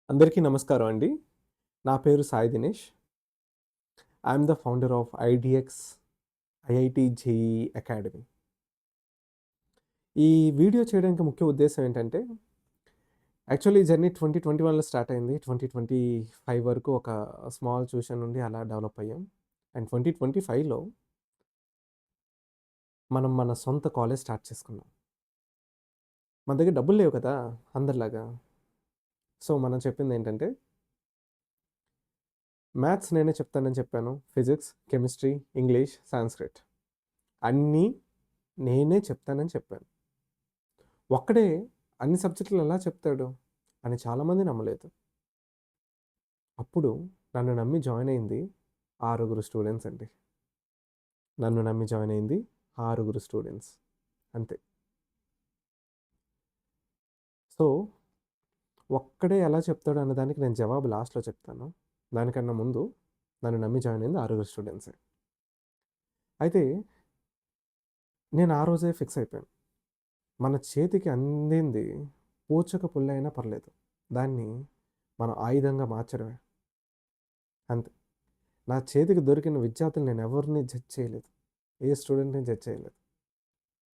అందరికీ నమస్కారం అండి. నా పేరు Sai Dinesh. I am the founder of IDX IIT JEE academy. ఈ వీడియో చేయడానికి ముఖ్య ఉద్దేశ్యం ఏంటంటే, యాక్చువల్లీ ఈ జర్నీ 2021లో స్టార్ట్ అయింది. 2025 వరకు ఒక స్మాల్ ట్యూషన్ నుండి అలా డెవలప్ అయ్యాం. అండ్ 2025లో మనం మన సొంత కాలేజ్ స్టార్ట్ చేసుకున్నాం. మన దగ్గర డబ్బులు లేవు కదా! అందరిలాగా. సో, మనం చెప్పిందేంటంటే, మ్యాథ్స్ నేనే చెప్తానని చెప్పాను. ఫిజిక్స్, కెమిస్ట్రీ, ఇంగ్లీష్, సాంస్క్రిట్ అన్నీ నేనే చెప్తానని చెప్పాను. ఒక్కడే అన్ని సబ్జెక్టులు ఎలా చెప్తాడు అని చాలామంది నమ్మలేదు. అప్పుడు నన్ను నమ్మి జాయిన్ అయింది 6 స్టూడెంట్స్ అండి. నన్ను నమ్మి జాయిన్ అయింది 6 స్టూడెంట్స్ అంతే. సో, ఒక్కడే ఎలా చెప్తాడు అన్నదానికి నేను జవాబు లాస్ట్‌లో చెప్తాను. దానికన్నా ముందు నన్ను నమ్మి జాయిన్ అయింది 6 స్టూడెంట్సే. అయితే నేను ఆ రోజే ఫిక్స్ అయిపోయాను. మన చేతికి అందింది పూచక పుల్లైనా పర్లేదు. దాన్ని మనం ఆయుధంగా మార్చడమే. అంతే. నా చేతికి దొరికిన విద్యార్థులు నేను ఎవరిని జడ్జ్ చేయలేదు. ఏ స్టూడెంట్‌ని జడ్జ్ చేయలేదు.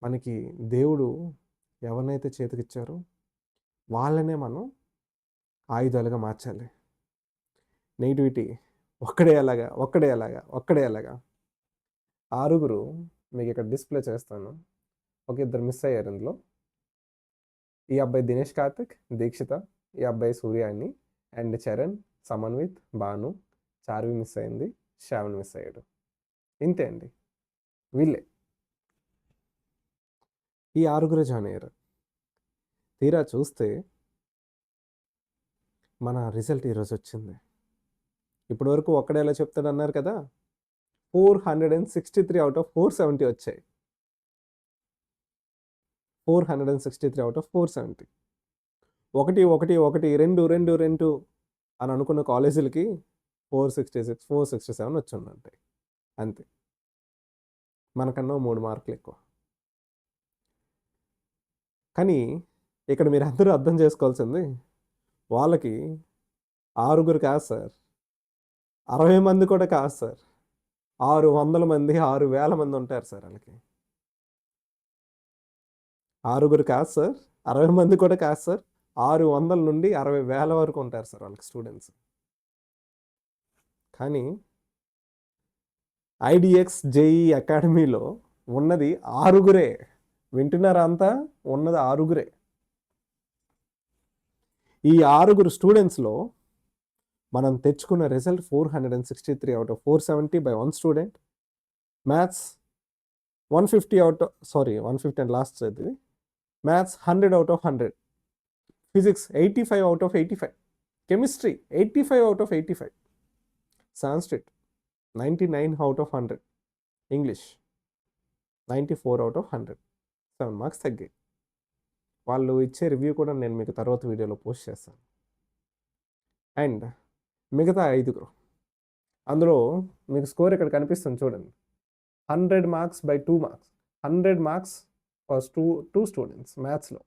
మనకి దేవుడు ఎవరినైతే చేతికిచ్చారో వాళ్ళనే మనం ఆయుధాలుగా మార్చాలి. నెగటివిటీ ఒక్కడే ఎలాగా, ఒక్కడే ఎలాగా, ఒక్కడే ఎలాగా. 6 మీకిక్కడ డిస్‌ప్లే చేస్తాను. ఒక ఇద్దరు మిస్ అయ్యారు ఇందులో. ఈ అబ్బాయి దినేష్ కార్తిక్, దీక్షిత, ఈ అబ్బాయి సూర్య అని, అండ్ చరణ్, సమన్విత్, భాను, చార్వి మిస్ అయింది, శ్రావణ్ మిస్ అయ్యాడు. ఇంతే అండి. వీళ్ళే. ఈ 6 జాయిన్ అయ్యారు. తీరా చూస్తే మన రిజల్ట్ ఈరోజు వచ్చింది. ఇప్పటి వరకు ఒక్కడే ఎలా చెప్తాడన్నారు కదా! 463 ఔట్ ఆఫ్ 470 వచ్చాయి. 463 ఔట్ ఆఫ్ 470. 1, 1, 1, 2, 2, 2 అని అనుకున్న కాలేజీలకి 466, 467 వచ్చుండుంటాయి. అంతే. మనకన్నా 3 మార్కులు ఎక్కువ. కానీ ఇక్కడ మీరందరూ అర్థం చేసుకోవాల్సింది వాళ్ళకి 6 కాదు సార్. 60 మంది కూడా కాదు సార్. 600 మంది, 6000 మంది ఉంటారు సార్ ఆళ్ళకి. 6 కాదు సార్. 60 మంది కూడా కాదు సార్. 600 నుండి 60,000 వరకు ఉంటారు సార్ వాళ్ళకి స్టూడెంట్స్. కానీ ఐడీఎక్స్ జేఈఈ అకాడమీలో ఉన్నది 6 వింటున్నారా అంతా? ఉన్నది 6 ఈ 6 స్టూడెంట్స్‌లో మనం తెచ్చుకున్న result 463 out of 470 by 1 student. Maths 150 and last ఇది. Maths 100 out of 100. Physics 85 out of 85. Chemistry 85 out of 85. Sanskrit 99 out of 100. English 94 out of 100. 7 marks తగ్గాయి. వాళ్ళు ఇచ్చే రివ్యూ కూడా నేను మీకు తర్వాత వీడియోలో పోస్ట్ చేస్తాను. అండ్ మిగతా 5 అందులో మీకు స్కోర్ ఇక్కడ కనిపిస్తుంది చూడండి. 100 marks by 2 marks. 100 marks for 2 students మ్యాథ్స్‌లో.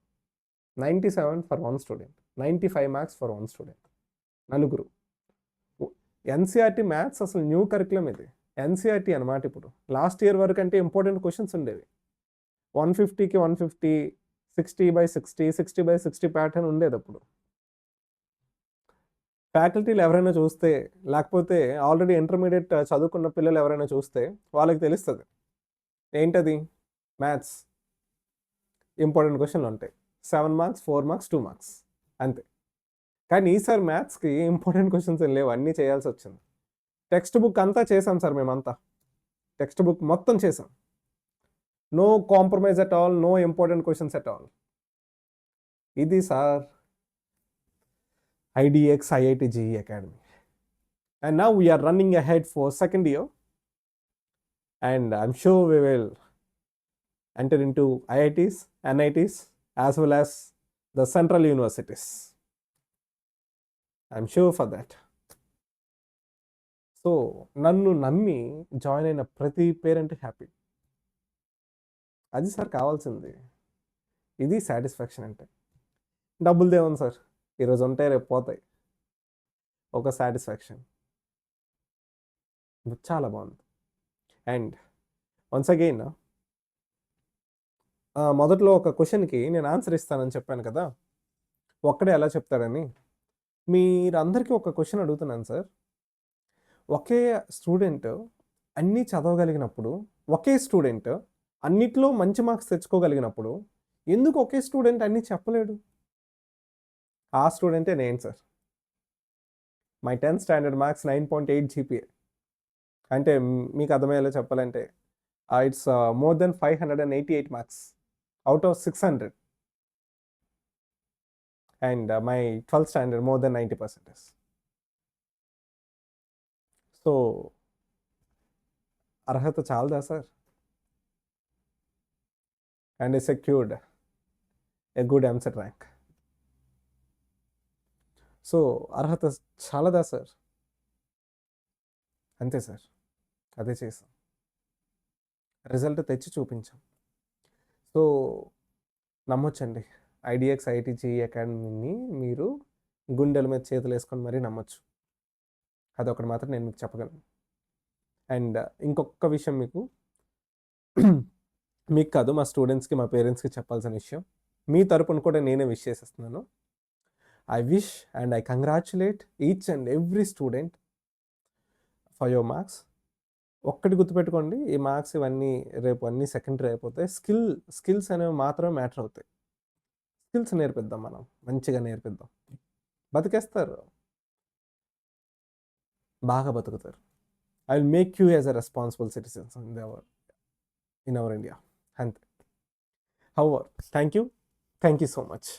97 for 1 student. 95 marks for 1 student. 4. NCERT maths అసలు న్యూ కరిక్యులమ్ ఇది. ఎన్‌సీఈఆర్‌టీ అనమాట ఇప్పుడు. లాస్ట్ ఇయర్ వరకు అంటే ఇంపార్టెంట్ క్వెషన్స్ ఉండేవి. 150కి 150, 60/60, 60/60 ప్యాటర్న్ ఉండేదప్పుడు. ఫ్యాకల్టీలు ఎవరైనా చూస్తే, లేకపోతే ఆల్రెడీ ఇంటర్మీడియేట్ చదువుకున్న పిల్లలు ఎవరైనా చూస్తే వాళ్ళకి తెలుస్తది. ఏంటది? మ్యాథ్స్ ఇంపార్టెంట్ క్వెషన్‌లుంటాయి. 7 మార్క్స్, 4 మార్క్స్, 2 మార్క్స్ అంతే. కానీ ఈసారి మ్యాథ్స్‌కి ఇంపార్టెంట్ క్వెషన్స్ ఏం లేవు. అన్నీ చేయాల్సొచ్చింది. టెక్స్ట్ బుక్ అంతా చేసాం సార్ మేమంతా. టెక్స్ట్ బుక్ మొత్తం చేసాం. No compromise at all. No important questions at all. ఇది sir IDX IIT JEE Academy. And now we are running ahead for second year. And I'm sure we will enter into IITs, NITs, as well as the central universities. I'm sure for that. So నన్ను నమ్మి join అయిన ప్రతి parent happy. అది sir కావాల్సింది. ఇది satisfaction అంటే. డబ్బులు దేముంది sir, ఈరోజు ఉంటాయి రేపు పోతాయి. ఒక సాటిస్ఫాక్షన్. చాలా బాగుంది. అండ్ వన్స్ అగైన్ మొదట్లో ఒక క్వశ్చన్కి నేను ఆన్సర్ ఇస్తానని చెప్పాను కదా, ఒక్కడే ఎలా చెప్తాడని. మీరందరికీ ఒక క్వశ్చన్ అడుగుతున్నాను సార్. ఒకే స్టూడెంట్ అన్నీ చదవగలిగినప్పుడు, ఒకే స్టూడెంట్ అన్నిట్లో మంచి మార్క్స్ తెచ్చుకోగలిగినప్పుడు ఎందుకు ఒకే స్టూడెంట్ అన్నీ చెప్పలేడు? ఆ స్టూడెంటే నేను sir. My 10th standard marks 9.8 GPA. అంటే మీకు అర్థమయ్యేలా చెప్పాలంటే it's more than 588 marks out of 600. And my 12th standard more than 90%. So అర్హత చాలదా sir? And I secured a good EAMCET rank. So అర్హత చాలదా సార్? అంతే సార్, అదే చేసాం, రిజల్ట్ తెచ్చి చూపించాం. సో నమ్మొచ్చండి, ఐడిఎక్స్ ఐటీజీ అకాడమీని మీరు గుండెల మీద చేతులు వేసుకొని మరీ నమ్మొచ్చు. అదొకటి మాత్రం నేను మీకు చెప్పగలను. అండ్ ఇంకొక విషయం మీకు కాదు, మా స్టూడెంట్స్కి, మా పేరెంట్స్కి చెప్పాల్సిన విషయం, మీ తరపున కూడా నేనే విష్ చేసేస్తున్నాను. I wish and I congratulate each and every student for your marks. ఒక్కటి గుర్తుపెట్టుకోండి, ఈ మార్క్స్ ఇవన్నీ రేపు అన్నీ సెకండరీ అయిపోతాయి. స్కిల్స్ అనేవి మాత్రమే మ్యాటర్ అవుతాయి. స్కిల్స్ నేర్పిద్దాం, మనం మంచిగా నేర్పిద్దాం, బతికేస్తారు, బాగా బతుకుతారు. I will make you as a responsible citizens in our India. అంతే. However, thank you so much.